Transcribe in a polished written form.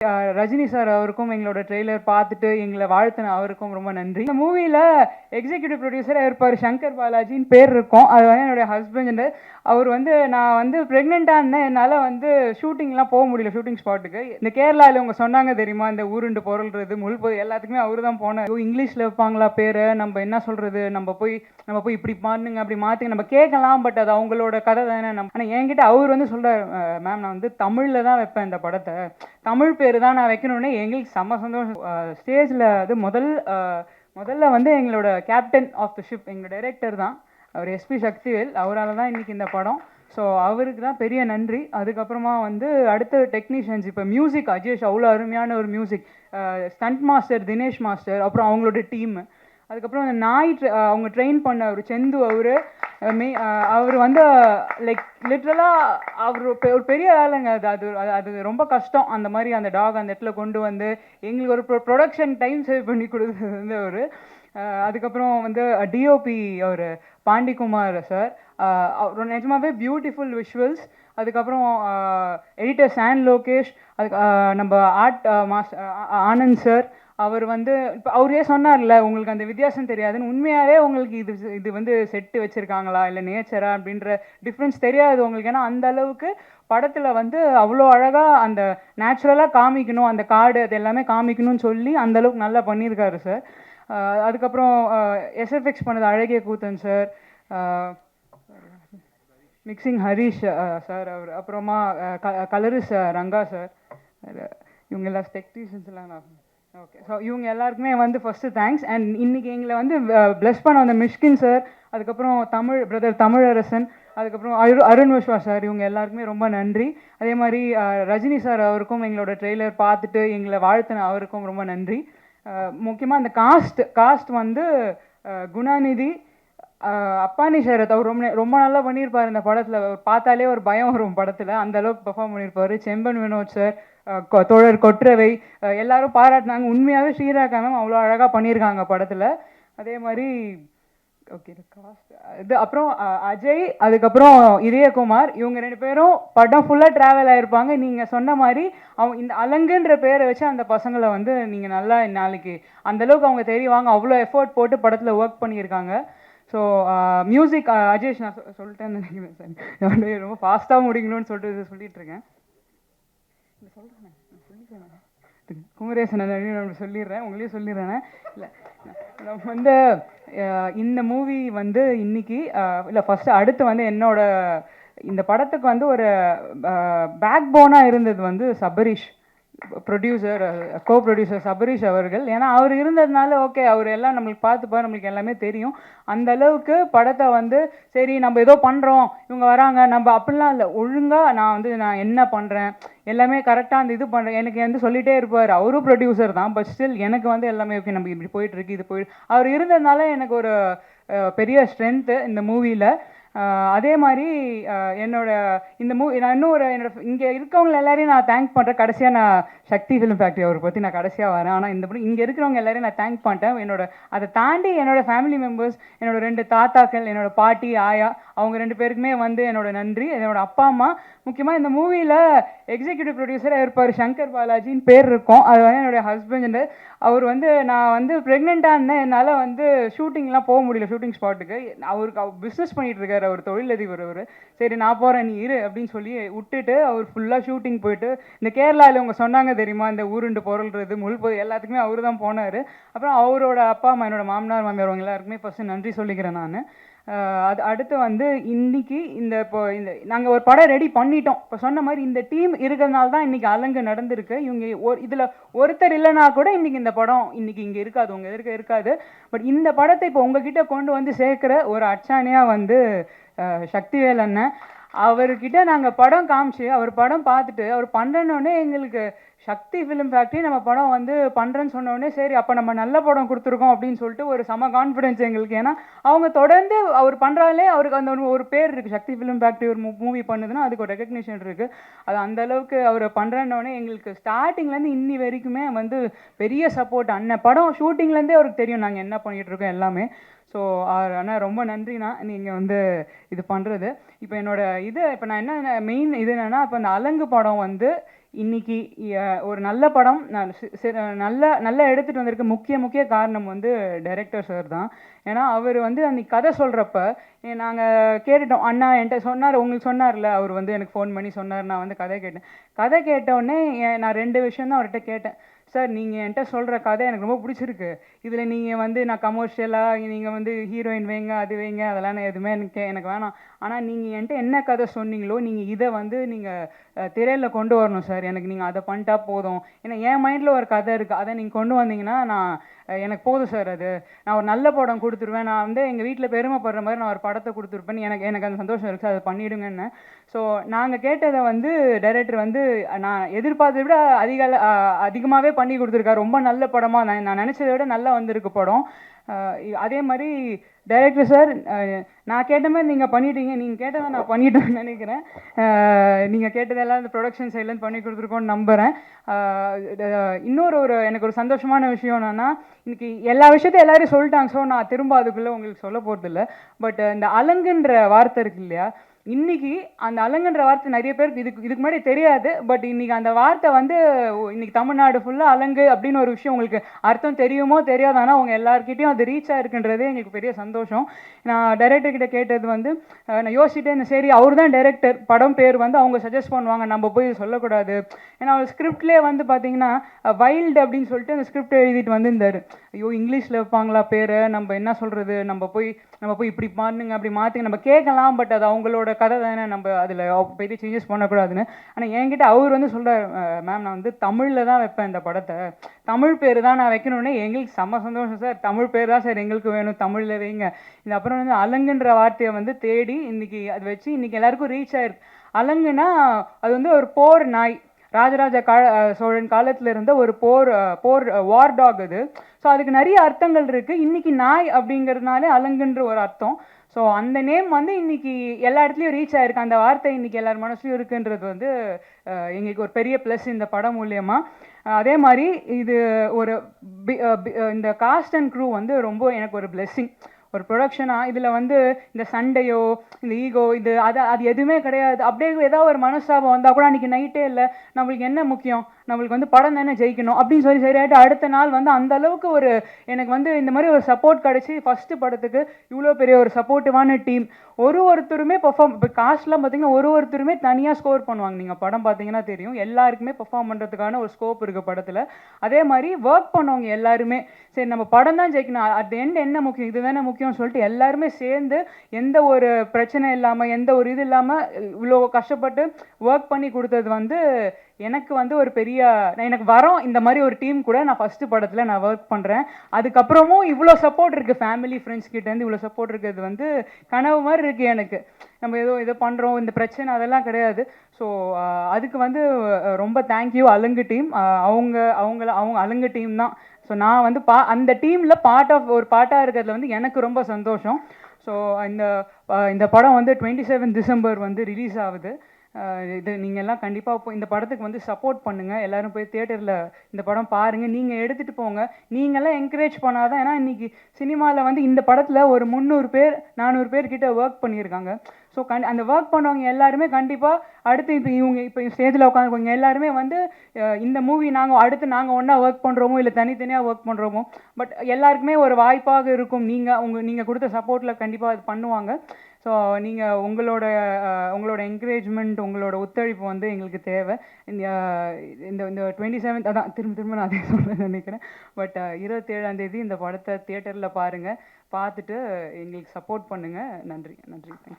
Rajini sir அவருக்கும் எங்களோட trailer பார்த்துட்டு எங்களை வாழ்த்தின அவருக்கும் ரொம்ப நன்றி. இந்த மூவியில் எக்ஸிக்யூட்டிவ் ப்ரொடியூசராக இருப்பார் சங்கர் பாலாஜின்னு பேர் இருக்கும். அது வந்து என்னுடைய ஹஸ்பண்ட். அவர் வந்து நான் வந்து ப்ரெக்னெண்ட்டாக இருந்தேன். என்னால் வந்து ஷூட்டிங்லாம் போக முடியல, ஷூட்டிங் ஸ்பாட்டுக்கு. இந்த கேரளாவில் இவங்க சொன்னாங்க தெரியுமா, இந்த ஊருண்டு பொருள்றது முழுப்பது எல்லாத்துக்குமே அவர் தான் போனார். இங்கிலீஷில் வைப்பாங்களா பேரை, நம்ம என்ன சொல்கிறது, நம்ம போய் இப்படி பண்ணுங்க அப்படி மாற்றுங்க நம்ம கேட்கலாம். பட் அது அவங்களோட கதை தானே. ஆனால் என்கிட்ட அவர் வந்து சொல்கிறார், மேம் நான் வந்து தமிழில் தான் வைப்பேன் இந்த படத்தை, தமிழ் பேர் தான் நான் வைக்கணுன்னே. எங்களுக்கு செம்ம சந்தோஷம். ஸ்டேஜில் அது முதல்ல வந்து எங்களோட கேப்டன் ஆஃப் த ஷிப் எங்களோட டைரக்டர் தான், அவர் எஸ்பி சக்திவேல். அவரால் தான் இன்றைக்கி இந்த படம். ஸோ அவருக்கு தான் பெரிய நன்றி. அதுக்கப்புறமா வந்து அடுத்த டெக்னீஷியன்ஸ், இப்போ மியூசிக் அஜேஷ் அவ்வளோ அருமையான ஒரு music, stunt master Dinesh master, அப்புறம் அவங்களோட டீமு. அதுக்கப்புறம் அந்த அவங்க ட்ரெயின் பண்ண ஒரு செந்து அவர் வந்து லைக் லிட்ரலாக அவர் ஒரு பெரிய வேலைங்க. அது ரொம்ப கஷ்டம். அந்த மாதிரி அந்த டாக் அந்த இடத்துல கொண்டு வந்து எங்களுக்கு ஒரு ப்ரொடக்ஷன் டைம் சேவ் பண்ணி கொடுத்தது வந்து அவர். அதுக்கப்புறம் வந்து டிஓபி அவர் பாண்டிகுமார் சார், அவர் நிஜமாவே பியூட்டிஃபுல் விஷுவல்ஸ். அதுக்கப்புறம் எடிட்டர் சான் லோகேஷ், அதுக்கு நம்ம ஆர்ட் மாஸ்டர் ஆனந்த் சார். அவர் வந்து இப்போ அவரே சொன்னார்ல உங்களுக்கு அந்த வித்தியாசம் தெரியாதுன்னு. உண்மையாகவே உங்களுக்கு இது வந்து செட்டு வச்சுருக்காங்களா இல்லை நேச்சரா அப்படின்ற டிஃப்ரென்ஸ் தெரியாது உங்களுக்கு. ஏன்னா அந்த அளவுக்கு படத்தில் வந்து அவ்வளோ அழகாக அந்த நேச்சுரலாக காமிக்கணும், அந்த காடு அது எல்லாமே காமிக்கணும்னு சொல்லி அந்தளவுக்கு நல்லா பண்ணியிருக்காரு சார். அதுக்கப்புறம் எஸ்எஃப்எக்ஸ் பண்ணது அழகிய கூத்தன் சார், மிக்சிங் ஹரீஷ் சார், அவர் அப்புறமா கலரிஸ் ரங்கா சார், இவங்க எல்லாம் டெக்னீஷியன்ஸ்லாம். ஓகே, ஸோ இவங்க எல்லாருக்குமே வந்து ஃபஸ்ட்டு தேங்க்ஸ். அண்ட் இன்றைக்கி எங்களை வந்து பிளஸ் பண்ண வந்த மிஷ்கின் சார், அதுக்கப்புறம் பிரதர் தமிழரசன், அதுக்கப்புறம் அருண் விஸ்வா சார், இவங்க எல்லாருக்குமே ரொம்ப நன்றி. அதே மாதிரி ரஜினி சார் அவருக்கும் எங்களோட ட்ரெய்லர் பார்த்துட்டு எங்களை வாழ்த்தின அவருக்கும் ரொம்ப நன்றி. முக்கியமாக அந்த காஸ்ட் வந்து குணாநிதி, அப்பானி ஷரத், அவர் ரொம்ப நல்லா பண்ணியிருப்பார் இந்த படத்தில். பார்த்தாலே ஒரு பயம் வரும் படத்தில், அந்த அளவுக்கு பெர்ஃபார்ம் பண்ணியிருப்பார். செம்பன் வினோத் சார், தோழர் கொற்றவை, எல்லாரும் பாராட்டினாங்க. உண்மையாகவே ஸ்ரீராகா மேம் அவ்வளோ அழகாக பண்ணியிருக்காங்க படத்தில். அதே மாதிரி ஓகே இது அப்புறம் அஜய், அதுக்கப்புறம் இதயகுமார், இவங்க 2 பேரும் படம் ஃபுல்லாக ட்ராவல் ஆகிருப்பாங்க. நீங்கள் சொன்ன மாதிரி அவங்க இந்த அலங்குன்ற பேரை வச்சு அந்த பசங்களை வந்து நீங்கள் நல்லா நாளைக்கு அந்தளவுக்கு அவங்க தெரிவாங்க. அவ்வளோ எஃபோர்ட் போட்டு படத்தில் ஒர்க் பண்ணியிருக்காங்க. ஸோ மியூசிக் அஜேஷ், நான் சொல்லிட்டேன்னு நினைக்கிறேன் சார், ரொம்ப ஃபாஸ்ட்டாக முடிக்கணும்னு சொல்லிட்டுருக்கேன். குமரேசன் நான் சொல்லிடுறேன், உங்களையும் சொல்லிடுறேன். இல்லை நம்ம வந்து இந்த மூவி வந்து இன்னைக்கு இல்லை ஃபஸ்ட்டு அடுத்து வந்து என்னோட இந்த படத்துக்கு வந்து ஒரு பேக் போனாக இருந்தது வந்து சபரீஷ் ப்ரொடியூசர், கோ ப்ரொடியூசர் சபரீஷ் அவர்கள். ஏன்னா அவர் இருந்ததுனால ஓகே, அவர் எல்லாம் நம்மளுக்கு பார்த்துப்பார், நம்மளுக்கு எல்லாமே தெரியும். அந்த அளவுக்கு படத்தை வந்து சரி நம்ம ஏதோ பண்ணுறோம், இவங்க வராங்க நம்ம அப்படிலாம் இல்லை, ஒழுங்காக நான் என்ன பண்ணுறேன் எல்லாமே கரெக்டாக அந்த இது பண்ணுறேன் எனக்கு வந்து சொல்லிகிட்டே இருப்பார். அவரும் ப்ரொடியூசர் தான், பட் ஸ்டில் எனக்கு வந்து எல்லாமே ஓகே நம்ம இப்படி போயிட்டுருக்கு இது அவர் இருந்ததுனால எனக்கு ஒரு பெரிய ஸ்ட்ரென்த்து இந்த மூவியில். அதே மாதிரி இந்த மூவி நான் இங்கே இருக்கவங்க எல்லாரையும் நான் தேங்க் பண்ணுறேன். கடைசியாக நான் சக்தி ஃபிலிம் ஃபேக்ட்ரி அவரை பற்றி நான் கடைசியாக வரேன். ஆனால் இந்த இங்கே இருக்கிறவங்க எல்லாரையும் நான் தேங்க் பண்ணிட்டேன். அதை தாண்டி என்னோடய ஃபேமிலி மெம்பர்ஸ், என்னோடய 2 தாத்தாக்கள், என்னோடய பாட்டி ஆயா, அவங்க 2 பேருக்குமே வந்து என்னோட நன்றி. என்னோடய அப்பா அம்மா, முக்கியமாக இந்த மூவியில் எக்ஸிக்யூட்டிவ் ப்ரொடியூசராக இருப்பார் சங்கர் பாலாஜின்னு பேர் இருக்கும். அது வந்து என்னுடைய ஹஸ்பண்ட். அவர் வந்து நான் வந்து ப்ரெக்னெண்ட்டாக இருந்தேன், என்னால் வந்து ஷூட்டிங்லாம் போக முடியல, ஷூட்டிங் ஸ்பாட்டுக்கு. அவர் பிஸ்னஸ் பண்ணிகிட்டு இருக்கார், அவர் தொழிலதிபர். அவர் சரி நான் போகிறேன் நீ இரு அப்படின்னு சொல்லி விட்டுட்டு அவர் ஃபுல்லாக ஷூட்டிங் போயிட்டு, இந்த கேரளாவில் இவங்க சொன்னாங்க தெரியுமா, இந்த ஊருண்டு பொருள்றது முழுப்பது எல்லாத்துக்குமே அவர் தான் போனார். அப்புறம் அவரோட அப்பா அம்மா, என்னோட மாமனார் மாமியார், அவங்க எல்லாருக்குமே ஃபஸ்ட்டு நன்றி சொல்லிக்கிறேன் நான். அடுத்து வந்து இன்னைக்கு இப்போ நாங்கள் ஒரு படம் ரெடி பண்ணிட்டோம். இப்போ சொன்ன மாதிரி இந்த டீம் இருக்கிறதுனால தான் இன்றைக்கி அலங்கு நடந்திருக்கு. இவங்க இதில் ஒருத்தர் இல்லைனா கூட இன்றைக்கி இந்த படம் இன்றைக்கி இங்கே இருக்காது, உங்கள் இருக்காது. பட் இந்த படத்தை இப்போ உங்ககிட்ட கொண்டு வந்து சேர்க்குற ஒரு அச்சாணியாக வந்து சக்திவேல் அண்ணன். அவர்கிட்ட நாங்கள் படம் காமிச்சு அவர் படம் பார்த்துட்டு அவர் பண்ணுறோன்னே எங்களுக்கு சக்தி ஃபிலிம் ஃபேக்ட்ரி நம்ம படம் வந்து பண்ணுறேன்னு சொன்னோடனே சரி அப்போ நம்ம நல்ல படம் கொடுத்துருக்கோம் அப்படின்னு சொல்லிட்டு ஒரு செம கான்ஃபிடென்ஸ் எங்களுக்கு. ஏன்னா அவங்க தொடர்ந்து அவர் பண்ணுறாலே அவருக்கு அந்த ஒரு பேர் இருக்குது, சக்தி ஃபிலிம் ஃபேக்ட்ரி ஒரு மூவி பண்ணுதுன்னா அதுக்கு ஒரு ரெகக்னிஷன் இருக்குது. அது அந்தளவுக்கு அவர் பண்ணுறேன்னொடனே எங்களுக்கு ஸ்டார்டிங்லேருந்து இன்னி வரைக்குமே வந்து பெரிய சப்போர்ட். அண்ணன் படம் ஷூட்டிங்லேருந்தே அவருக்கு தெரியும் நாங்கள் என்ன பண்ணிகிட்ருக்கோம் எல்லாமே. ஸோ ஆனால் ரொம்ப நன்றிண்ணா நீங்கள் வந்து இது பண்ணுறது. இப்போ இப்போ நான் என்ன மெயின் இது என்னென்னா, இப்போ இந்த அலங்கு படம் வந்து இன்னைக்கு ஒரு நல்ல படம் நல்ல நல்லா எடுத்துகிட்டு வந்திருக்க முக்கிய காரணம் வந்து டைரக்டர் சார் தான். ஏன்னா அவர் வந்து அன்றைக்கி கதை சொல்கிறப்ப நாங்கள் கேட்டுட்டோம். அண்ணா என்கிட்ட சொன்னார், உங்களுக்கு சொன்னார்ல, அவர் வந்து எனக்கு ஃபோன் பண்ணி சொன்னார். நான் வந்து கதை கேட்டேன். கதை கேட்டோடனே நான் 2 விஷயம் தான் அவர்கிட்ட கேட்டேன். சார், நீங்கள் என்கிட்ட சொல்கிற கதை எனக்கு ரொம்ப பிடிச்சிருக்கு. இதில் நீங்கள் வந்து நான் கமர்ஷியலாக நீங்கள் வந்து ஹீரோயின் வைங்க, அது வைங்க, அதெல்லாம் நான் எதுவுமே எனக்கு வேணாம். ஆனால் நீங்கள் என்கிட்ட என்ன கதை சொன்னீங்களோ நீங்கள் இதை வந்து நீங்கள் திரையில் கொண்டு வரணும் சார். எனக்கு நீங்கள் அதை பண்ணிட்டா போதும். ஏன்னா என் மைண்டில் ஒரு கதை இருக்குது, அதை நீங்கள் கொண்டு வந்தீங்கன்னா எனக்கு போதும் சார். அது நான் ஒரு நல்ல படம் கொடுத்துருவேன். நான் வந்து எங்கள் வீட்டில் பெருமைப்படுற மாதிரி நான் ஒரு படத்தை கொடுத்துருப்பேன். எனக்கு அந்த சந்தோஷம் இருக்குது சார், அதை பண்ணிவிடுங்கன்னு. ஸோ நாங்கள் கேட்டதை வந்து டைரக்டர் வந்து நான் எதிர்பார்த்ததை விட அதிகமாகவே பண்ணி கொடுத்துருக்காரு. ரொம்ப நல்ல படமாக நான் நினச்சதை விட நல்லா வந்திருக்கு படம். அதே மாதிரி டைரக்டர் சார், நான் கேட்ட மாதிரி நீங்கள் பண்ணிட்டீங்க. நீங்கள் கேட்டதை நான் பண்ணிட்டேன்னு நினைக்கிறேன். நீங்கள் கேட்டதெல்லாம் இந்த ப்ரொடக்ஷன் சைட்லேருந்து பண்ணி கொடுத்துருக்கோன்னு நம்புகிறேன். எனக்கு ஒரு சந்தோஷமான விஷயம் என்னென்னா, இன்றைக்கி எல்லா விஷயத்தையும் எல்லோரும் சொல்லிட்டாங்க. ஸோ நான் திரும்ப அதுக்குள்ளே உங்களுக்கு சொல்ல போகிறதில்ல. பட் இந்த அலங்குன்ற வார்த்தை இருக்கு இல்லையா, இன்றைக்கி அந்த அலங்குன்ற வார்த்தை நிறைய பேருக்கு இதுக்கு முன்னாடி தெரியாது. பட் இன்றைக்கி அந்த வார்த்தை வந்து இன்றைக்கி தமிழ்நாடு ஃபுல்லாக அலங்கு அப்படின்னு ஒரு விஷயம் உங்களுக்கு அர்த்தம் தெரியுமோ தெரியாது. ஆனால் அவங்க எல்லாருக்கிட்டையும் அது ரீச் ஆகிருக்குன்றதே எங்களுக்கு பெரிய சந்தோஷம். நான் டைரக்டர்கிட்ட கேட்டது வந்து நான் யோசிச்சுட்டே சரி, அவர் தான் டைரக்டர், படம் பேர் வந்து அவங்க சஜஸ்ட் பண்ணுவாங்க, நம்ம போய் சொல்லக்கூடாது. ஏன்னா அவர் ஸ்கிரிப்ட்லேயே வந்து பார்த்தீங்கன்னா வைல்டு அப்படின்னு சொல்லிட்டு அந்த ஸ்கிரிப்ட் எழுதிட்டு வந்திருந்தார். ஐயோ, இங்கிலீஷில் வைப்பாங்களா பேரை, நம்ம என்ன சொல்கிறது, நம்ம போய் இப்படி மாற்றுங்க அப்படி மாற்றுங்க நம்ம கேட்கலாம். பட் அது அவங்களோட கதை தானே, நம்ம அதில் பெரிய சேஞ்சஸ் பண்ணக்கூடாதுன்னு. ஆனால் என்கிட்ட அவர் வந்து சொல்கிறார், மேம் நான் வந்து தமிழில் தான் வைப்பேன் இந்த படத்தை, தமிழ் பேர் தான் நான் வைக்கணுன்னே. எங்களுக்கு செம்ம சந்தோஷம் சார், தமிழ் பேர் தான் சார் எங்களுக்கு வேணும், தமிழில் வைங்க. இது அப்புறம் வந்து அலங்குன்ற வார்த்தையை வந்து தேடி இன்றைக்கி அது வச்சு இன்றைக்கி எல்லாருக்கும் ரீச் ஆயிருக்கு. அலங்குனா அது வந்து ஒரு போர் நாய், ராஜராஜ சோழன் காலத்தில் இருந்த ஒரு போர் வார் டாக் அது. ஸோ அதுக்கு நிறைய அர்த்தங்கள் இருக்குது. இன்றைக்கி நாய் அப்படிங்கிறதுனாலே அலங்குன்ற ஒரு அர்த்தம். ஸோ அந்த நேம் வந்து இன்றைக்கி எல்லா இடத்துலையும் ரீச் ஆகிருக்கு. அந்த வார்த்தை இன்றைக்கி எல்லார் மனசுலையும் இருக்குன்றது வந்து எங்களுக்கு ஒரு பெரிய ப்ளஸ் இந்த படம் மூலியமாக. அதே மாதிரி இது ஒரு இந்த காஸ்ட் அண்ட் க்ரூ வந்து ரொம்ப எனக்கு ஒரு பிளெஸ்ஸிங். ஒரு ப்ரொடக்ஷனாக இதில் வந்து இந்த சண்டையோ இந்த ஈகோ அது எதுவுமே கிடையாது. அப்படியே ஏதாவது ஒரு மனஸ்தாபம் வந்தால் கூட அன்றைக்கி நைட்டே இல்லை, நம்மளுக்கு என்ன முக்கியம், நம்மளுக்கு வந்து படம் தானே ஜெயிக்கணும் அப்படின்னு சரியாயிட்டு அடுத்த நாள் வந்து அந்த அளவுக்கு ஒரு எனக்கு வந்து இந்த மாதிரி ஒரு சப்போர்ட் கிடச்சி. ஃபஸ்ட்டு படத்துக்கு இவ்வளோ பெரிய ஒரு சப்போர்ட்டிவான டீம், ஒருத்தருமே பெர்ஃபார்ம். இப்போ காஸ்ட்லாம் பார்த்தீங்கன்னா ஒருத்தருமே தனியாக ஸ்கோர் பண்ணுவாங்க. நீங்கள் படம் பார்த்தீங்கன்னா தெரியும், எல்லாருக்குமே பெர்ஃபார்ம் பண்ணுறதுக்கான ஒரு ஸ்கோப் இருக்குது படத்தில். அதே மாதிரி ஒர்க் பண்ணவங்க எல்லாருமே சரி நம்ம படம் தான் ஜெயிக்கணும், அட் எண்ட் என்ன முக்கியம், இது தானே முக்கியம்னு சொல்லிட்டு எல்லாருமே சேர்ந்து எந்த ஒரு பிரச்சனை இல்லாமல் எந்த ஒரு இது இல்லாமல் இவ்வளோ கஷ்டப்பட்டு ஒர்க் பண்ணி கொடுத்தது வந்து எனக்கு வந்து ஒரு பெரிய எனக்கு வரோம். இந்த மாதிரி ஒரு டீம் கூட நான் ஃபஸ்ட்டு படத்தில் நான் ஒர்க் பண்ணுறேன். அதுக்கப்புறமும் இவ்வளோ சப்போர்ட் இருக்குது, ஃபேமிலி ஃப்ரெண்ட்ஸ் கிட்டேருந்து இவ்வளோ சப்போர்ட் இருக்கிறது வந்து கனவு மாதிரி இருக்குது எனக்கு. நம்ம ஏதோ பண்ணுறோம், இந்த பிரச்சனை அதெல்லாம் கிடையாது. ஸோ அதுக்கு வந்து ரொம்ப தேங்க்யூ அலங்கு டீம். அவங்க அலங்கு டீம் தான். ஸோ நான் வந்து அந்த டீமில் ஒரு பார்ட்டாக இருக்கிறதுல வந்து எனக்கு ரொம்ப சந்தோஷம். ஸோ இந்த படம் வந்து 27 டிசம்பர் வந்து ரிலீஸ் ஆகுது. இது நீங்கள் எல்லாம் கண்டிப்பாக இந்த படத்துக்கு வந்து சப்போர்ட் பண்ணுங்கள். எல்லோரும் போய் தியேட்டரில் இந்த படம் பாருங்கள், நீங்கள் எடுத்துகிட்டு போங்க. நீங்கள்லாம் என்கரேஜ் பண்ணாதான். ஏன்னா இன்றைக்கி சினிமாவில் வந்து இந்த படத்தில் ஒரு 300 பேர் 400 பேர் கிட்ட ஒர்க் பண்ணியிருக்காங்க. ஸோ அந்த ஒர்க் பண்ணவங்க எல்லாருமே கண்டிப்பாக அடுத்து இப்போ ஸ்டேஜில் உட்காந்துருக்கவங்க எல்லாருமே வந்து இந்த மூவி நாங்கள் ஒன்றா ஒர்க் பண்ணுறோமோ இல்லை தனித்தனியாக ஒர்க் பண்ணுறோமோ, பட் எல்லாருக்குமே ஒரு வாய்ப்பாக இருக்கும். நீங்கள் கொடுத்த சப்போர்ட்டில் கண்டிப்பாக அது பண்ணுவாங்க. ஸோ நீங்கள் உங்களோட என்கரேஜ்மெண்ட், உங்களோட ஒத்துழைப்பு வந்து எங்களுக்கு தேவை. இந்த 27 அதான் திரும்ப நான் அதே சொல்ல நினைக்கிறேன். பட் 27ஆம் தேதி இந்த படத்தை தியேட்டரில் பாருங்கள். பார்த்துட்டு எங்களுக்கு சப்போர்ட் பண்ணுங்கள். நன்றி. தேங்க்யூ.